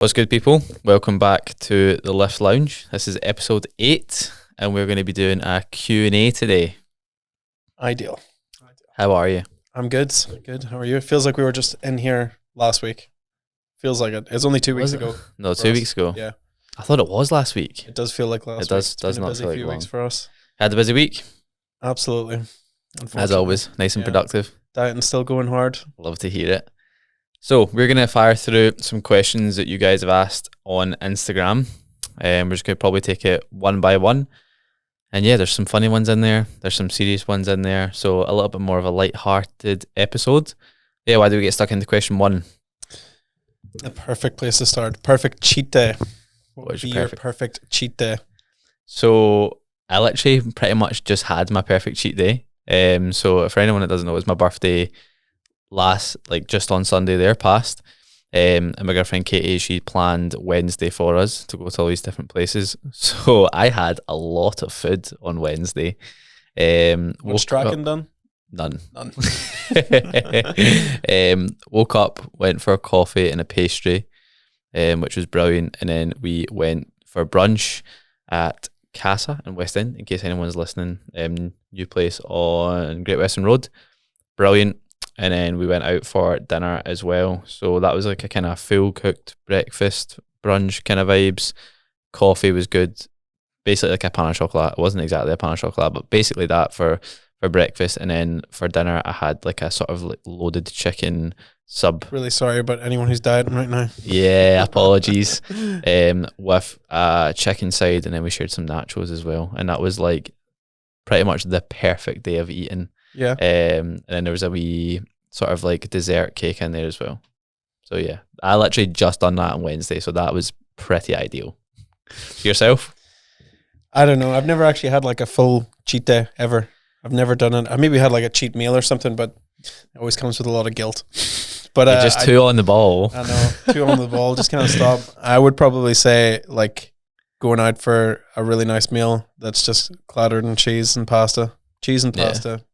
What's good, people? Welcome back to the Lift Lounge. This is episode 8, and we're going to be doing a Q&A today. Ideal. How are you? I'm good. Good. How are you? It feels like we were just in here last week. Feels like it. It's only 2 weeks ago. No, 2 weeks ago. Yeah. I thought it was last week. It does feel like last week. Does It's been not a busy feel like few long. weeks for us. Had a busy week, Absolutely. as always. Nice and productive. Dieting still going hard. Love to hear it. So we're going to fire through some questions that you guys have asked on Instagram. We're just going to probably take it one by one. And yeah, there's some funny ones in there. There's some serious ones in there. So a little bit more of a light-hearted episode. Yeah, why do we get stuck into question 1? The perfect place to start. Perfect cheat day. What would is be your your perfect cheat day? So I literally pretty much just had my perfect cheat day. So for anyone that doesn't know, it was my birthday just on Sunday there past. And my girlfriend Katie, she planned Wednesday for us to go to all these different places. So I had a lot of food on Wednesday. What's tracking done? None. Woke up, went for a coffee and a pastry, which was brilliant. And then we went for brunch at Casa in West End, in case anyone's listening. New place on Great Western Road. Brilliant. And then we went out for dinner as well. So that was like a kind of full cooked breakfast, brunch kind of vibes. Coffee was good. Basically like a pain au chocolat. It wasn't exactly a pain au chocolat, but basically that for breakfast. And then for dinner, I had like a sort of like loaded chicken sub. Really sorry about anyone who's dieting right now. Yeah, apologies. With a chicken side, and then we shared some nachos as well. And that was like pretty much the perfect day of eating. Yeah. And then there was a wee sort of like dessert cake in there as well. So yeah, I literally just done that on Wednesday, so that was pretty ideal. Yourself? I don't know. I've never actually had like a full cheat day ever. I've never done it. I maybe had like a cheat meal or something, but it always comes with a lot of guilt. But you're just too on the ball. I know, too on the ball. Just kind of stop. I would probably say like going out for a really nice meal that's just clattered in cheese and pasta,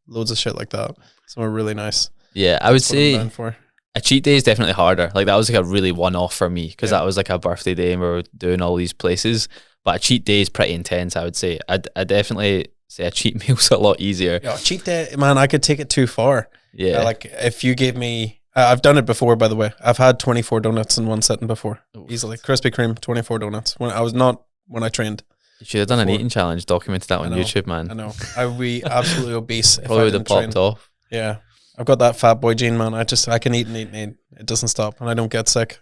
loads of shit like that. Somewhere really nice. Yeah, I would say for. A cheat day is definitely harder. Like that was like a really one-off for me because that was like a birthday day and we were doing all these places. But a cheat day is pretty intense, I would say. I definitely say a cheat meal's a lot easier. Yeah, cheat day, man, I could take it too far. Yeah. Like if you gave me, I've done it before, by the way. I've had 24 donuts in one sitting before. Oof. Easily. Krispy Kreme, 24 donuts. When I trained. You should have done an eating challenge, documented that on YouTube, man. I know. I would be absolutely obese. Probably would have popped off. Yeah. I've got that fat boy gene, man. I can eat and eat and eat. It doesn't stop and I don't get sick.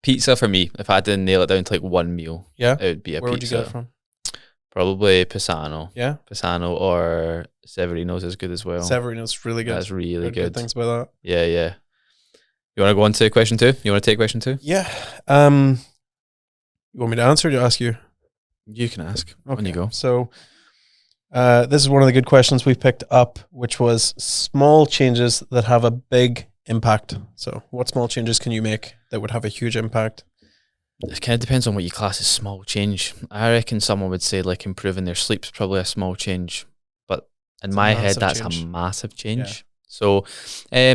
Pizza for me, if I had to nail it down to like one meal, it would be a Where pizza. Where would you get it from? Probably Pisano. Yeah? Pisano or Severino's is good as well. Severino's really good. That's really good. Things about that. Yeah, yeah. You want to go on to question 2? You want to take question 2? Yeah. You want me to answer or to ask you? You can ask when you go. So this is one of the good questions we've picked up, which was small changes that have a big impact. So what small changes can you make that would have a huge impact? It kind of depends on what you class as small change. I reckon someone would say like improving their sleep's probably a small change. But in my head, that's a massive change. Yeah. So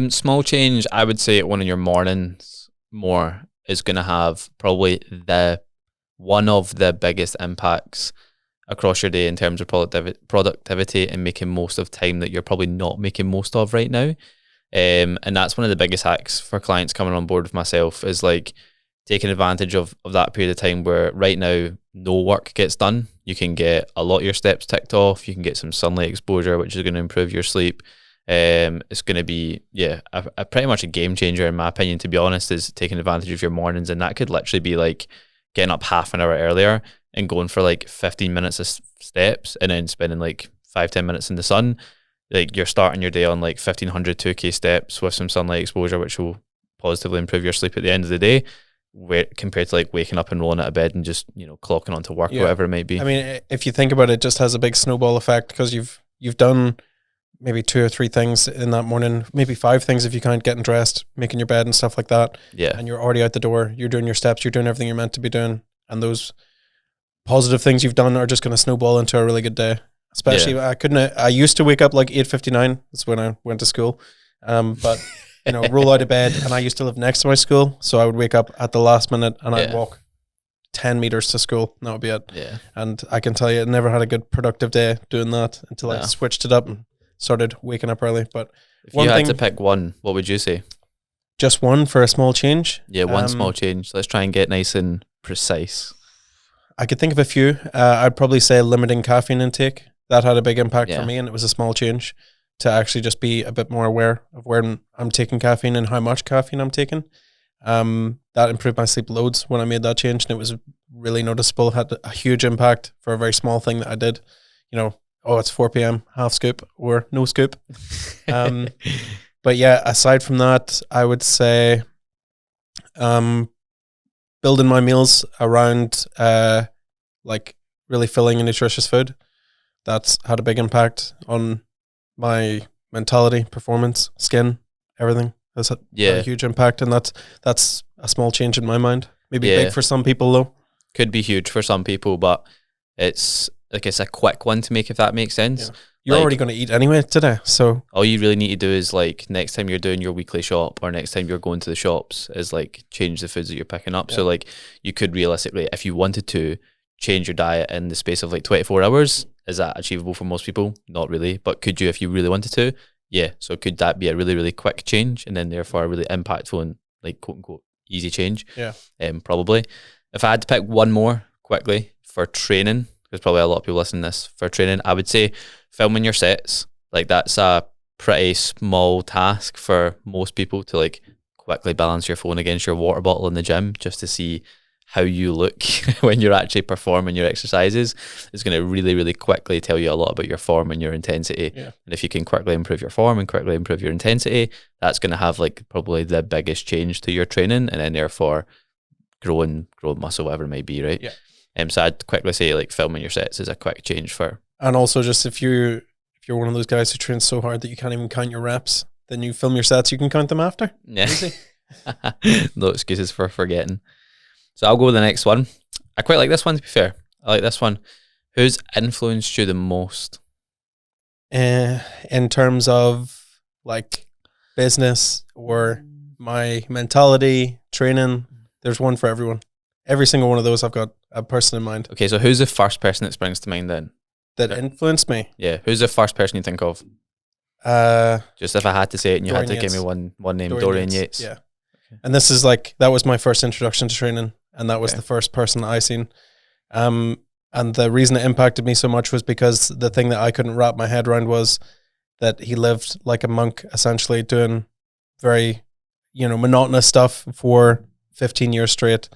small change, I would say one of your mornings more is going to have probably one of the biggest impacts across your day in terms of productivity and making most of time that you're probably not making most of right now. And that's one of the biggest hacks for clients coming on board with myself is like taking advantage of that period of time where right now no work gets done. You can get a lot of your steps ticked off. You can get some sunlight exposure, which is going to improve your sleep. It's going to be, a pretty much a game changer in my opinion, to be honest, is taking advantage of your mornings. And that could literally be like getting up half an hour earlier and going for like 15 minutes of steps and then spending like 5-10 minutes in the sun. Like you're starting your day on like 1,500 2K steps with some sunlight exposure, which will positively improve your sleep at the end of the day, compared to like waking up and rolling out of bed and just, clocking onto work, whatever it might be. I mean, if you think about it, it just has a big snowball effect because you've done maybe 2 or 3 things in that morning, maybe 5 things if you can't, getting dressed, making your bed and stuff like that. Yeah. And you're already out the door. You're doing your steps. You're doing everything you're meant to be doing. And those positive things you've done are just going to snowball into a really good day. Especially, I used to wake up like 8:59. That's when I went to school. But roll out of bed. And I used to live next to my school, so I would wake up at the last minute and I'd walk 10 meters to school, and that would be it. Yeah. And I can tell you, I never had a good productive day doing that until I switched it up and started waking up early. But if you had to pick one, what would you say? Just one for a small change? Yeah, one small change. Let's try and get nice and precise. I could think of a few. I'd probably say limiting caffeine intake. That had a big impact for me, and it was a small change to actually just be a bit more aware of where I'm taking caffeine and how much caffeine I'm taking. That improved my sleep loads when I made that change, and it was really noticeable. It had a huge impact for a very small thing that I did. It's 4 p.m., half scoop or no scoop. But yeah, aside from that, I would say building my meals around like really filling and nutritious food. That's had a big impact on my mentality, performance, skin, everything. That's had a huge impact, and that's a small change in my mind. Maybe big for some people though. Could be huge for some people, but it's a quick one to make, if that makes sense. Yeah. You're already going to eat anyway today, so all you really need to do is next time you're doing your weekly shop or next time you're going to the shops is change the foods that you're picking up. Yeah. So you could realistically, if you wanted to, change your diet in the space of 24 hours. Is that achievable for most people? Not really, but could you if you really wanted to? Yeah. So could that be a really, really quick change and then therefore a really impactful and quote unquote easy change? Yeah. Probably. If I had to pick one more quickly for training, there's probably a lot of people listening to this for training, I would say filming your sets. That's a pretty small task for most people to quickly balance your phone against your water bottle in the gym just to see how you look when you're actually performing your exercises. Is going to really, really quickly tell you a lot about your form and your intensity. Yeah. And if you can quickly improve your form and quickly improve your intensity, that's going to have probably the biggest change to your training, and then therefore growing muscle, whatever it may be, right? Yeah. So I'd quickly say filming your sets is a quick change for. And also just if you're one of those guys who trains so hard that you can't even count your reps, then you film your sets, you can count them after. Yeah. No excuses for forgetting. So I'll go with the next one. I quite like this one, to be fair. I like this one. Who's influenced you the most? In terms of business or my mentality, training, there's one for everyone. Every single one of those I've got a person in mind. Okay, so who's the first person that springs to mind then? That influenced me? Yeah, who's the first person you think of? Just if I had to say it and you had to give me one name, Dorian Yates. Yeah. Okay. And this is that was my first introduction to training, and that was the first person that I seen. And the reason it impacted me so much was because the thing that I couldn't wrap my head around was that he lived like a monk, essentially doing very, monotonous stuff for 15 years straight.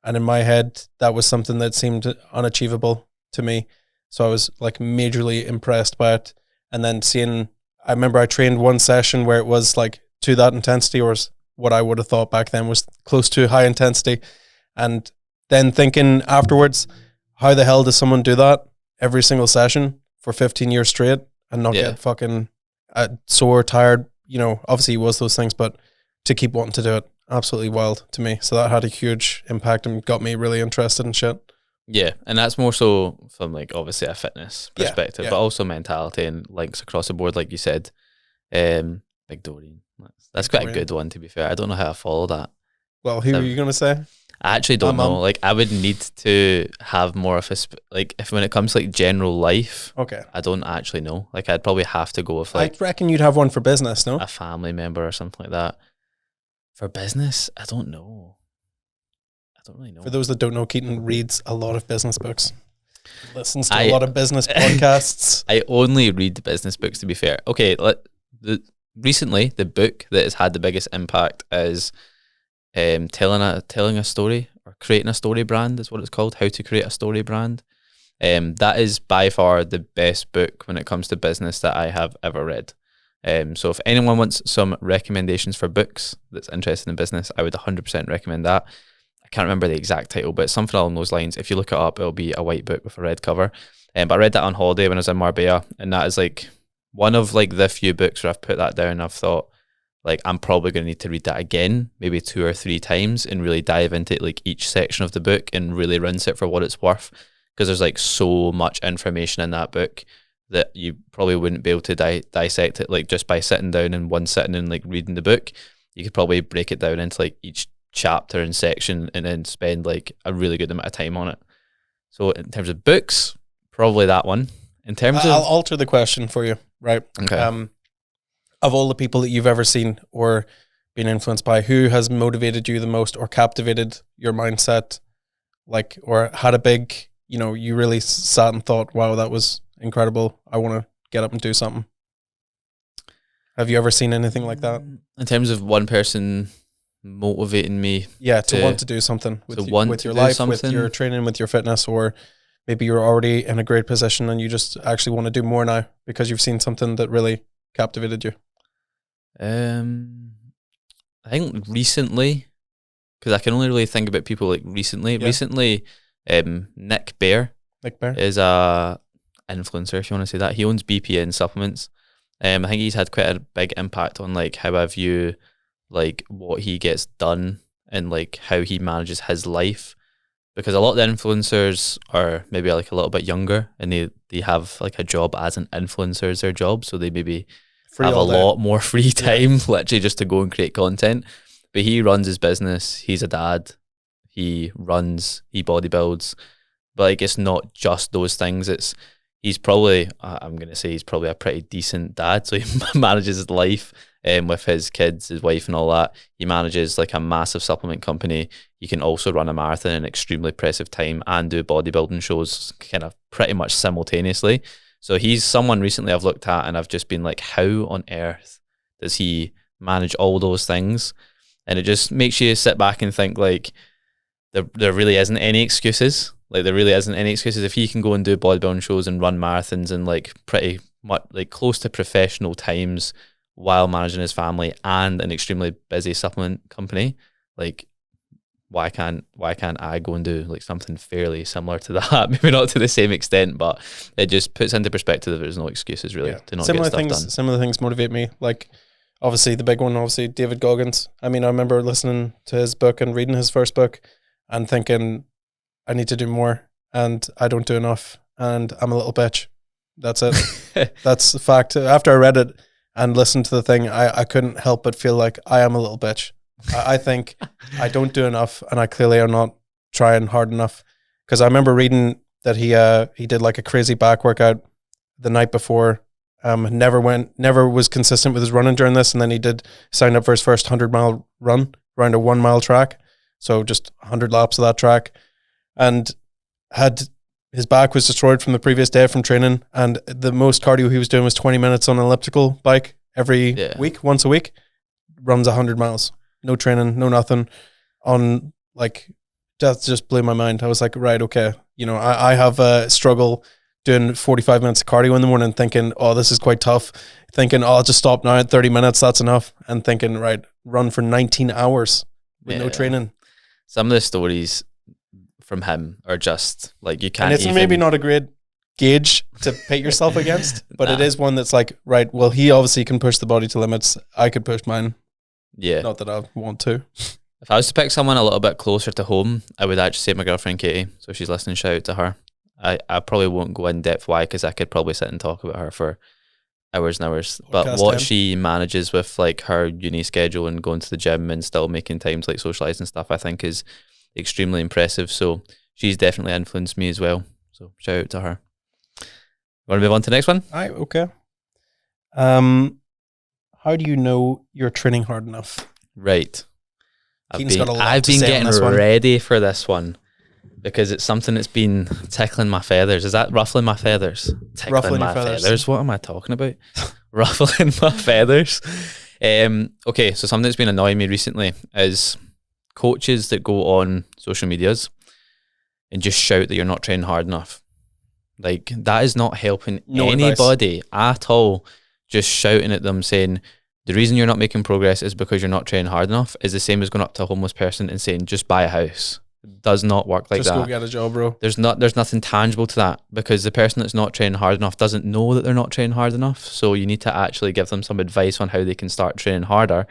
And in my head, that was something that seemed unachievable to me. So I was majorly impressed by it. And then I remember I trained one session where it was to that intensity, or what I would have thought back then was close to high intensity. And then thinking afterwards, how the hell does someone do that every single session for 15 years straight and not get fucking sore, tired? Obviously he was those things, but to keep wanting to do it, absolutely wild to me. So that had a huge impact and got me really interested in shit. Yeah, and that's more so from obviously a fitness perspective, but also mentality and links across the board, like you said. Big Dorian. That's quite a good one, to be fair. I don't know how I follow that. Well, who are you going to say? I actually don't know. I would need to have more of a if when it comes to general life. Okay. I don't actually know. I'd probably have to go with I reckon you'd have one for business, no? A family member or something like that. For business, I don't know. I don't really know. For those that don't know, Keaton reads a lot of business books. Listens to a lot of business podcasts. I only read business books, to be fair. Okay, recently the book that has had the biggest impact is telling a story, or creating a story brand is what it's called. How to create a story brand. That is by far the best book when it comes to business that I have ever read. So if anyone wants some recommendations for books that's interested in business, I would 100% recommend that. I can't remember the exact title, but it's something along those lines. If you look it up, it'll be a white book with a red cover. But I read that on holiday when I was in Marbella, and that is one of the few books where I've put that down and I've thought, I'm probably going to need to read that again, maybe 2 or 3 times, and really dive into each section of the book and really rinse it for what it's worth, because there's so much information in that book that you probably wouldn't be able to dissect it just by sitting down in one sitting and reading the book. you could probably break it down into like each chapter and section and then spend like a really good amount of time on it. So in terms of books, probably that one. In terms I'll alter the question for you, right? Okay. Of all the people that you've ever seen or been influenced by, who has motivated you the most or captivated your mindset, like, or had a big, you know, you really sat and thought, wow, that was incredible, I want to get up and do something? Have you ever seen anything like that? In terms of one person motivating me, to want to do something with your life, with your training, with your fitness, or maybe you're already in a great position and you just actually want to do more now because you've seen something that really captivated you. I think recently, because I can only really think about people like recently. Yeah. Recently, Nick Bear is a influencer, if you want to say that. He owns BPN supplements. I think he's had quite a big impact on like how I view like what he gets done and like how he manages his life, because a lot of the influencers are maybe like a little bit younger and they have like a job as an influencer as their job, so they maybe have a lot more free time literally just to go and create content. But he runs his business, he's a dad, he bodybuilds, but like it's not just those things. He's probably, I'm going to say he's probably a pretty decent dad. So he manages his life with his kids, his wife and all that. He manages like a massive supplement company. He can also run a marathon in an extremely impressive time and do bodybuilding shows kind of pretty much simultaneously. So he's someone recently I've looked at and I've just been like, how on earth does he manage all those things? And it just makes you sit back and think like, there really isn't any excuses. Like there really isn't any excuses. If he can go and do bodybuilding shows and run marathons in like pretty much like close to professional times while managing his family and an extremely busy supplement company, like why can't I go and do like something fairly similar to that? Maybe not to the same extent, but it just puts into perspective that there's no excuses really to not get stuff done. Similar things motivate me. Like obviously the big one, David Goggins. I mean, I remember listening to his book and reading his first book and thinking, I need to do more and I don't do enough and I'm a little bitch. That's it. That's the fact. After I read it and listened to the thing, I couldn't help but feel like I am a little bitch. I think I don't do enough and I clearly am not trying hard enough. Because I remember reading that he did like a crazy back workout the night before, never was consistent with his running during this, and then he signed up for his first 100-mile run around a 1 mile track. So just 100 laps of that track. And his back was destroyed from the previous day from training, and the most cardio he was doing was 20 minutes on an elliptical bike every week, once a week, runs 100 miles, no training, no nothing, on like, that just blew my mind. I was like, right, okay, you know, I have a struggle doing 45 minutes of cardio in the morning thinking, oh, this is quite tough, thinking, oh, I'll just stop now at 30 minutes, that's enough, and thinking, right, run for 19 hours with no training. Some of the stories from him are just like, you can't. And it's maybe not a great gauge to pit yourself against, but it is one that's like, right, well, he obviously can push the body to limits. I could push mine. Yeah. Not that I want to. If I was to pick someone a little bit closer to home, I would actually say my girlfriend Katie. So if she's listening, shout out to her. I probably won't go in depth why, because I could probably sit and talk about her for hours and hours. But what she manages with like her uni schedule and going to the gym and still making time to like socialize and stuff, I think is extremely impressive. So she's definitely influenced me as well. So shout out to her. Want to move on to the next one? Aye, okay. How do you know you're training hard enough? Right. I've been getting ready for this one because it's something that's been tickling my feathers. Is that ruffling my feathers? Ruffling my feathers. What am I talking about? Ruffling my feathers. Okay, so something that's been annoying me recently is coaches that go on social medias and just shout that you're not training hard enough. Like, that is not helping anybody at all. Just shouting at them saying the reason you're not making progress is because you're not training hard enough is the same as going up to a homeless person and saying just buy a house. It does not work like that. Just go get a job, bro. There's nothing tangible to that, because the person that's not training hard enough doesn't know that they're not training hard enough. So you need to actually give them some advice on how they can start training harder.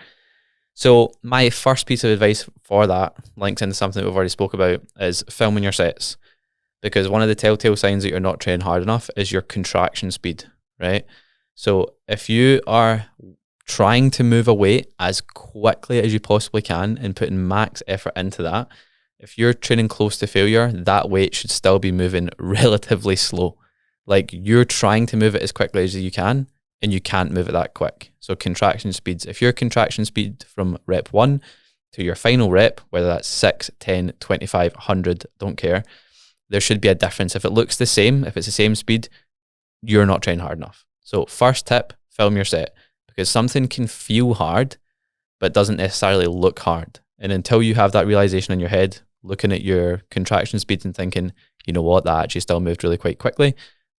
So my first piece of advice for that, links into something that we've already spoke about, is filming your sets. Because one of the telltale signs that you're not training hard enough is your contraction speed, right? So if you are trying to move a weight as quickly as you possibly can and putting max effort into that, if you're training close to failure, that weight should still be moving relatively slow. Like you're trying to move it as quickly as you can, and you can't move it that quick. So contraction speeds, if your contraction speed from rep 1 to your final rep, whether that's 6, 10, 25, 100, don't care, there should be a difference. If it looks the same, if it's the same speed, you're not training hard enough. So first tip, film your set, because something can feel hard, but doesn't necessarily look hard. And until you have that realization in your head, looking at your contraction speeds and thinking, you know what, that actually still moved really quite quickly,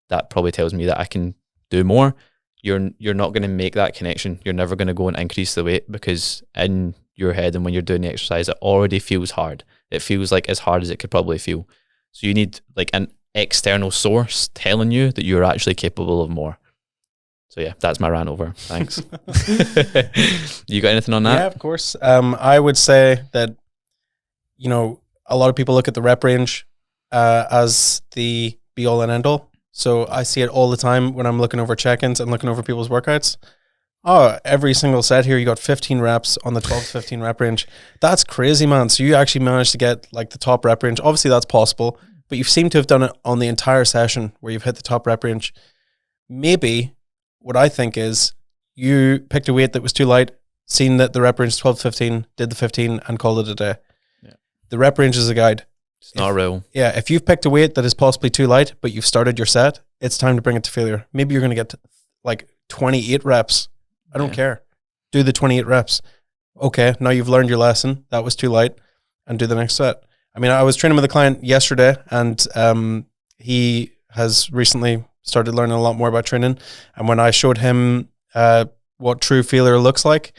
that probably tells me that I can do more. You're not going to make that connection. You're never going to go and increase the weight, because in your head and when you're doing the exercise, it already feels hard. It feels like as hard as it could probably feel. So you need like an external source telling you that you're actually capable of more. So yeah, that's my rant over. Thanks. You got anything on that? Yeah, of course. I would say that, you know, a lot of people look at the rep range as the be all and end all. So I see it all the time when I'm looking over check-ins and looking over people's workouts. Oh, every single set here, you got 15 reps on the 12 to 15 rep range. That's crazy, man. So you actually managed to get like the top rep range. Obviously that's possible, but you seem to have done it on the entire session where you've hit the top rep range. Maybe what I think is you picked a weight that was too light, seen that the rep range is 12 to 15, did the 15 and called it a day. Yeah. The rep range is a guide. It's not real. Yeah, if you've picked a weight that is possibly too light, but you've started your set, it's time to bring it to failure. Maybe you're going to get like 28 reps. I don't care. Do the 28 reps. Okay, now you've learned your lesson. That was too light, and do the next set. I mean, I was training with a client yesterday, and he has recently started learning a lot more about training. And when I showed him what true failure looks like,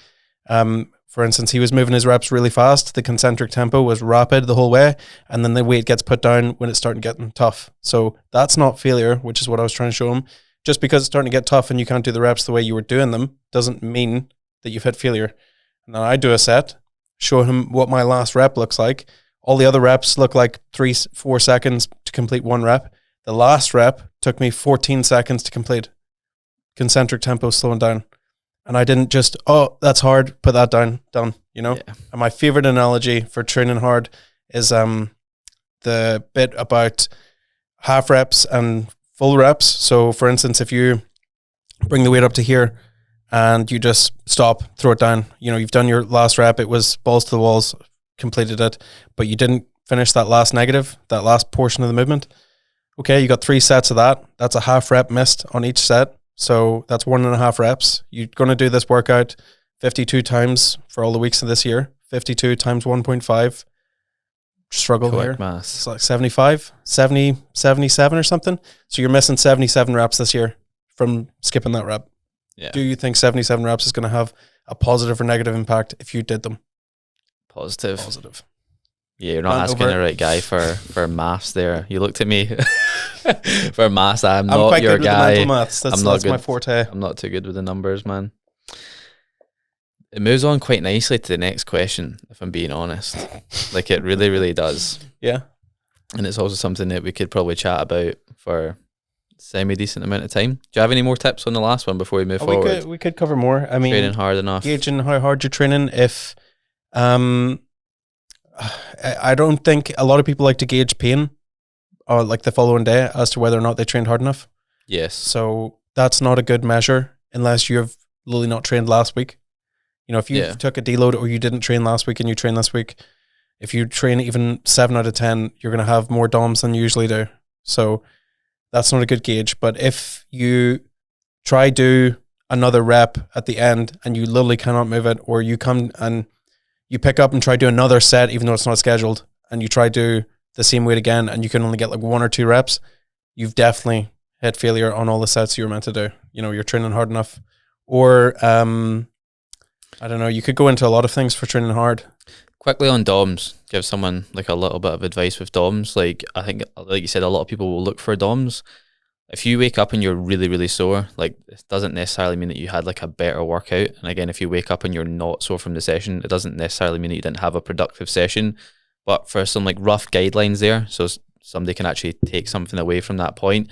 for instance, he was moving his reps really fast. The concentric tempo was rapid the whole way, and then the weight gets put down when it's starting getting tough. So that's not failure, which is what I was trying to show him. Just because it's starting to get tough and you can't do the reps the way you were doing them doesn't mean that you've hit failure. And then I do a set, show him what my last rep looks like. All the other reps look like 3-4 seconds to complete one rep. The last rep took me 14 seconds to complete. Concentric tempo slowing down. And I didn't just, oh, that's hard, put that down, done, you know? Yeah. And my favorite analogy for training hard is the bit about half reps and full reps. So for instance, if you bring the weight up to here and you just stop, throw it down, you know, you've done your last rep, it was balls to the walls, completed it, but you didn't finish that last negative, that last portion of the movement. Okay, you got 3 sets of that. That's a half rep missed on each set. So that's 1.5 reps. You're going to do this workout 52 times for all the weeks of this year. 52 times 1.5. Struggle quick here. Math. It's like 75, 70, 77 or something. So you're missing 77 reps this year from skipping that rep. Yeah. Do you think 77 reps is going to have a positive or negative impact if you did them? Positive. Yeah, you're not asking the right guy for maths there. You looked at me for maths. I'm not quite your good guy. With the mental maths. That's my forte. I'm not too good with the numbers, man. It moves on quite nicely to the next question, if I'm being honest. Like it really, really does. Yeah. And it's also something that we could probably chat about for a semi-decent amount of time. Do you have any more tips on the last one before we move forward? We could cover more. I mean, training hard enough. Gauging how hard you're training. If I don't think a lot of people like to gauge pain like the following day as to whether or not they trained hard enough. Yes. So that's not a good measure unless you've literally not trained last week. You know, if you took a deload or you didn't train last week and you train this week, if you train even 7 out of 10, you're going to have more DOMs than you usually do. So that's not a good gauge. But if you try do another rep at the end and you literally cannot move it, or you come and you pick up and try do another set even though it's not scheduled, and you try do the same weight again and you can only get like 1 or 2 reps, you've definitely hit failure on all the sets you were meant to do. You know, you're training hard enough. Or I don't know, you could go into a lot of things for training hard. Quickly on DOMs, give someone like a little bit of advice with DOMs. Like I think, like you said, a lot of people will look for DOMs. If you wake up and you're really, really sore, like it doesn't necessarily mean that you had like a better workout. And again, if you wake up and you're not sore from the session, it doesn't necessarily mean that you didn't have a productive session. But for some like rough guidelines there, so somebody can actually take something away from that point,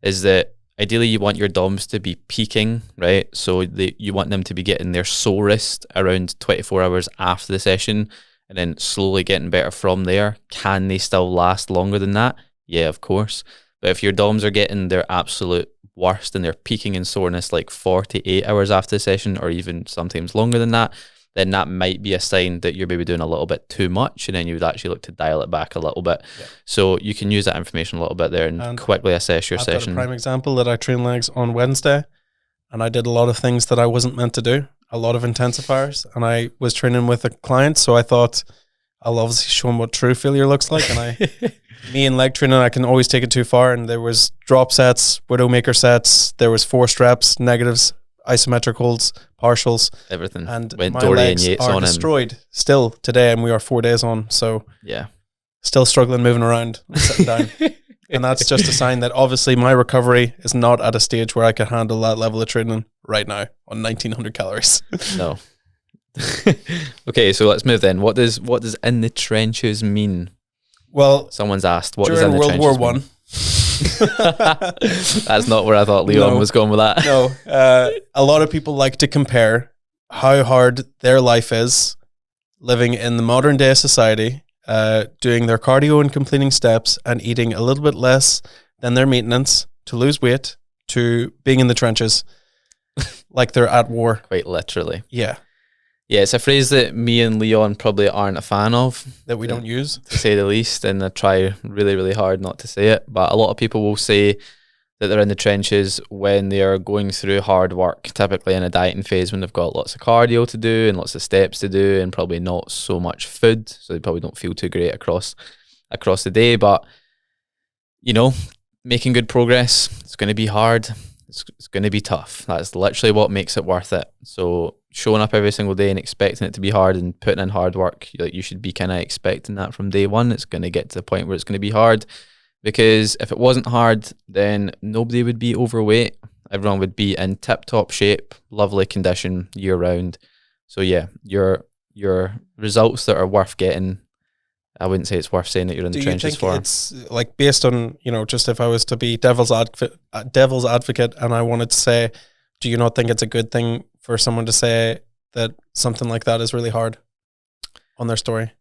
is that ideally you want your DOMs to be peaking, right? So you want them to be getting their sorest around 24 hours after the session, and then slowly getting better from there. Can they still last longer than that? Yeah, of course. But if your DOMs are getting their absolute worst and they're peaking in soreness like 48 hours after the session, or even sometimes longer than that, then that might be a sign that you're maybe doing a little bit too much, and then you would actually look to dial it back a little bit. Yeah. So you can use that information a little bit there and quickly assess your session. I've got a prime example that I trained legs on Wednesday, and I did a lot of things that I wasn't meant to do, a lot of intensifiers, and I was training with a client, so I thought I'll obviously show him what true failure looks like, and me in leg training, I can always take it too far, and there was drop sets, Widowmaker sets, there was forced reps, negatives, isometric holds, partials, everything, and went my Dory legs and Yates are on destroyed still today, and we are 4 days on, so yeah, still struggling moving around and sitting down. And that's just a sign that obviously my recovery is not at a stage where I can handle that level of training right now on 1900 calories. No. Okay, so let's move then. What does in the trenches mean? Well, someone's asked, what does in the World trenches War mean? That's not where I thought Leon was going with that. No, a lot of people like to compare how hard their life is living in the modern day society, doing their cardio and completing steps and eating a little bit less than their maintenance to lose weight, to being in the trenches like they're at war. Quite literally. Yeah. Yeah, it's a phrase that me and Leon probably aren't a fan of. That we don't use. To say the least, and I try really, really hard not to say it. But a lot of people will say that they're in the trenches when they are going through hard work, typically in a dieting phase when they've got lots of cardio to do and lots of steps to do and probably not so much food, so they probably don't feel too great across the day. But, you know, making good progress, it's going to be hard. It's going to be tough. That's literally what makes it worth it. So showing up every single day and expecting it to be hard and putting in hard work, you should be kind of expecting that from day one. It's going to get to the point where it's going to be hard, because if it wasn't hard, then nobody would be overweight. Everyone would be in tip-top shape, lovely condition year round. So yeah, your results that are worth getting, I wouldn't say it's worth saying that you're in the trenches for. It's like, based on, just if I was to be devil's advocate and I wanted to say, do you not think it's a good thing for someone to say that something like that is really hard on their story?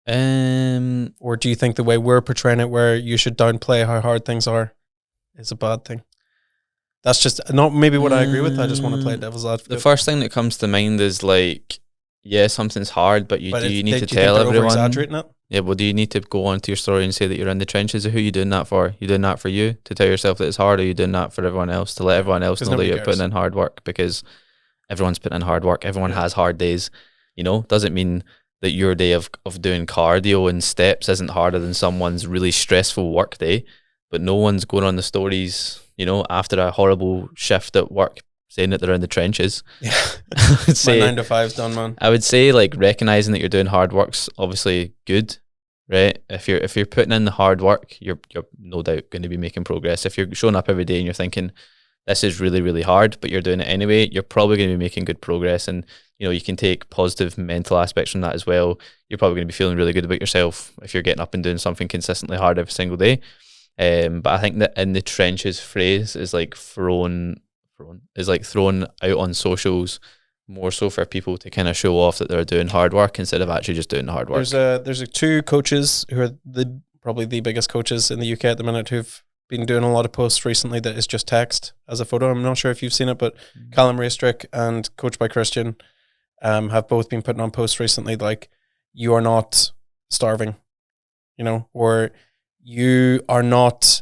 Or do you think the way we're portraying it, where you should downplay how hard things are, is a bad thing? That's just not maybe what I agree with. I just want to play devil's advocate. The first thing that comes to mind is like, yeah, something's hard, but do you need to tell everyone? Over-exaggerating it? Yeah, well, do you need to go onto your story and say that you're in the trenches? Who are you doing that for? You doing that for you to tell yourself that it's hard, or are you doing that for everyone else to let everyone else know that you're putting in hard work? Because everyone's putting in hard work. Everyone has hard days. Doesn't mean that your day of doing cardio and steps isn't harder than someone's really stressful work day. But no one's going on the stories, after a horrible shift at work, saying that they're in the trenches. Yeah. My 9 to 5's done, man. I would say, like, recognizing that you're doing hard work's obviously good, right? If you're putting in the hard work, you're no doubt going to be making progress. If you're showing up every day and you're thinking, this is really, really hard, but you're doing it anyway, you're probably going to be making good progress. And, you can take positive mental aspects from that as well. You're probably going to be feeling really good about yourself if you're getting up and doing something consistently hard every single day. But I think that in the trenches phrase is like thrown out on socials more so for people to kind of show off that they're doing hard work instead of actually just doing the hard work. There's two coaches who are probably the biggest coaches in the UK at the minute who've been doing a lot of posts recently that is just text as a photo. I'm not sure if you've seen it, but Callum Raystrick and coached by Christian have both been putting on posts recently like, you are not starving, or you are not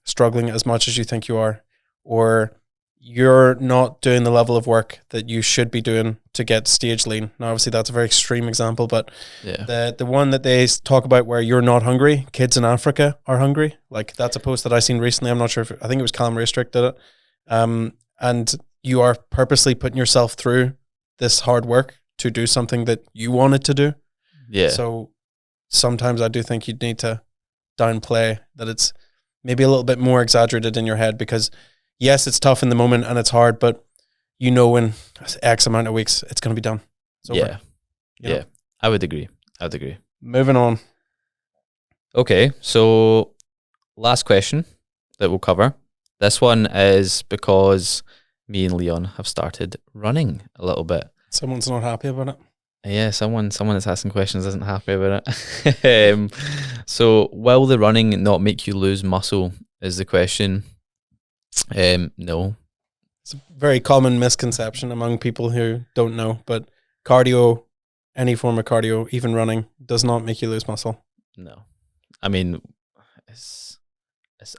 struggling as much as you think you are, or you're not doing the level of work that you should be doing to get stage lean. Now, obviously, that's a very extreme example, but the one that they talk about where you're not hungry, kids in Africa are hungry. Like, that's a post that I seen recently. I'm not sure I think it was Callum Raystrick did it. And you are purposely putting yourself through this hard work to do something that you wanted to do. Yeah. So sometimes I do think you'd need to downplay that it's maybe a little bit more exaggerated in your head, because yes, it's tough in the moment and it's hard, but in X amount of weeks, it's going to be done. It's over. Yeah. I would agree. Moving on. Okay, so last question that we'll cover This one is because me and Leon have started running a little bit. Someone's not happy about it. Yeah, someone that's asking questions isn't happy about it. So will the running not make you lose muscle is the question. No. It's a very common misconception among people who don't know, but cardio, any form of cardio, even running, does not make you lose muscle. No. I mean,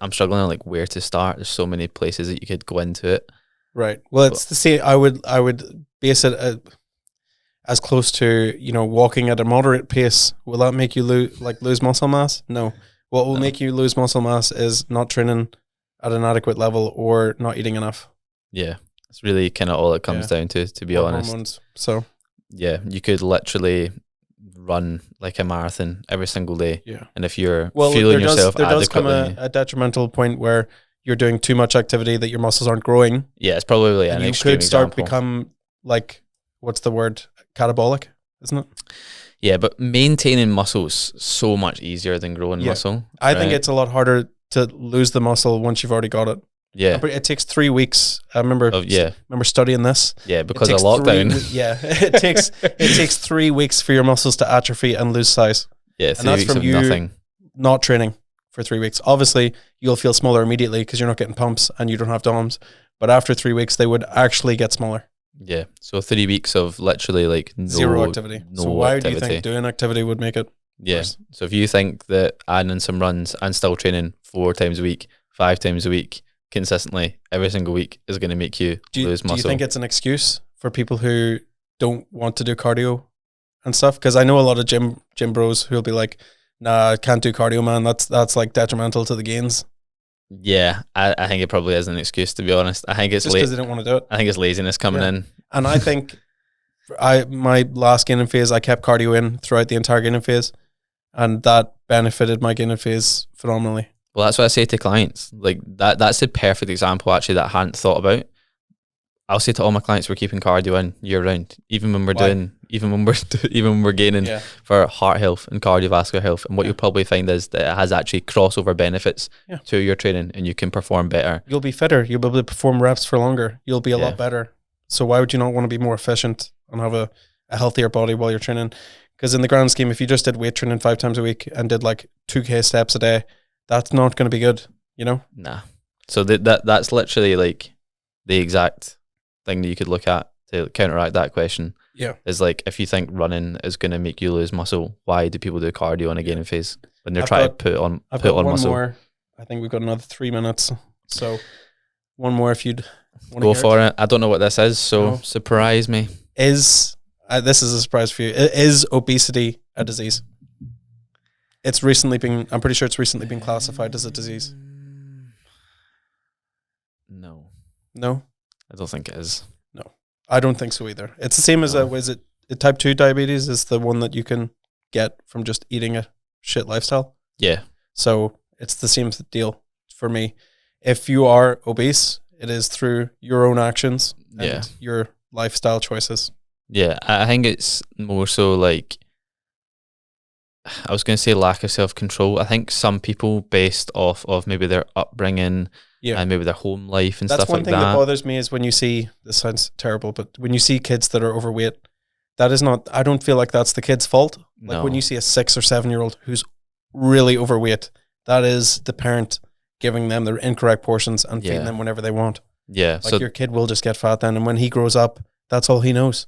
I'm struggling on like where to start. There's so many places that you could go into it. Right. Well, it's the same. I would base it as close to, walking at a moderate pace. Will that make you lose muscle mass? No. What will make you lose muscle mass is not training at an adequate level or not eating enough. Yeah. It's really kind of all it comes down to be honest. Hormones. So yeah, you could literally run like a marathon every single day. Yeah. And if you're feeling yourself there does come adequately, a detrimental point where you're doing too much activity that your muscles aren't growing. Yeah, it's probably an extreme could start example. Become like, what's the word? Catabolic, isn't it? Yeah, but maintaining muscle's so much easier than growing muscle. I think it's a lot harder to lose the muscle once you've already got it. Yeah. But it takes 3 weeks. I remember studying this. Yeah, because of lockdown. It takes 3 weeks for your muscles to atrophy and lose size. Yeah, 3 weeks of nothing. Not training for 3 weeks. Obviously, you'll feel smaller immediately because you're not getting pumps and you don't have DOMs. But after 3 weeks, they would actually get smaller. Yeah, so 3 weeks of literally like zero activity. So why do you think doing activity would make it worse? So if you think that adding in some runs and still training 4 times a week, 5 times a week, consistently every single week is going to make you lose muscle. Do you think it's an excuse for people who don't want to do cardio and stuff? Because I know a lot of gym bros who'll be like, nah, I can't do cardio, man. That's like detrimental to the gains. Yeah, I think it probably is an excuse, to be honest. I think it's just because they don't want to do it. I think it's laziness coming in. And I think my last gaining phase, I kept cardio in throughout the entire gaining phase, and that benefited my gaining phase phenomenally. Well, that's what I say to clients. Like that's a perfect example actually that I hadn't thought about. I'll say to all my clients, we're keeping cardio in year round, even when we're gaining for heart health and cardiovascular health. And what you'll probably find is that it has actually crossover benefits to your training, and you can perform better. You'll be fitter. You'll be able to perform reps for longer. You'll be a lot better. So why would you not want to be more efficient and have a healthier body while you're training? Because in the grand scheme, if you just did weight training 5 times a week and did like 2K steps a day, that's not going to be good, Nah. So that's literally like the exact thing that you could look at to counteract that question. Yeah. Is like, if you think running is going to make you lose muscle, why do people do cardio in a gaining phase when they're trying to put on muscle? More. I think we've got another 3 minutes. So one more if you'd want to go for it. I don't know what this is, so surprise me. This is a surprise for you. Is obesity a disease? I'm pretty sure it's recently been classified as a disease. No. No? I don't think it is. No. I don't think so either. It's the same as type 2 diabetes is the one that you can get from just eating a shit lifestyle. Yeah. So it's the same deal for me. If you are obese, it is through your own actions and your lifestyle choices. Yeah, I think it's more so like, I was going to say lack of self-control. I think some people, based off of maybe their upbringing and maybe their home life and stuff like that. That's one thing that bothers me is when you see, this sounds terrible, but when you see kids that are overweight, I don't feel like that's the kid's fault. Like when you see a 6 or 7 year old who's really overweight, that is the parent giving them the incorrect portions and feeding them whenever they want. Yeah. Like your kid will just get fat then, and when he grows up, that's all he knows.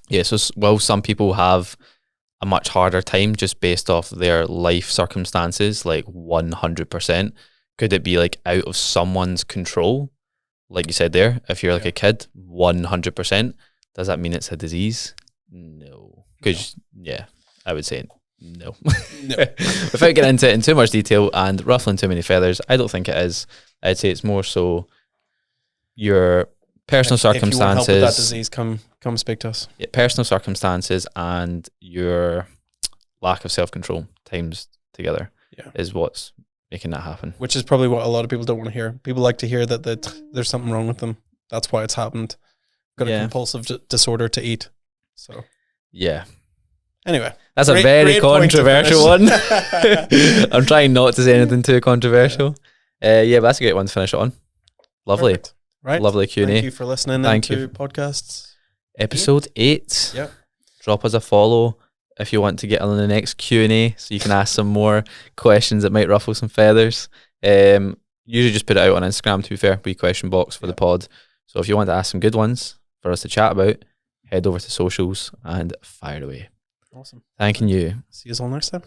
Yeah, so some people have a much harder time just based off their life circumstances, like 100%. Could it be like out of someone's control? Like you said there, if you're like a kid, 100%. Does that mean it's a disease? No. Because, I would say no. No. Without getting into it in too much detail and ruffling too many feathers, I don't think it is. I'd say it's more so your personal circumstances. If you want help with that disease, come speak to us. Yeah, personal circumstances and your lack of self-control times together is what's making that happen. Which is probably what a lot of people don't want to hear. People like to hear that there's something wrong with them. That's why it's happened. Got a compulsive disorder to eat. So yeah. Anyway, that's a very controversial one. I'm trying not to say anything too controversial. But that's a great one to finish it on. Lovely. Perfect. Right. Lovely Q&A. Thank you for listening to podcasts. Episode 8. Yep. Drop us a follow if you want to get on the next Q&A so you can ask some more questions that might ruffle some feathers. Usually just put it out on Instagram, to be fair, be question box for the pod. So if you want to ask some good ones for us to chat about, head over to socials and fire away. Awesome. Thanking you. See you all next time.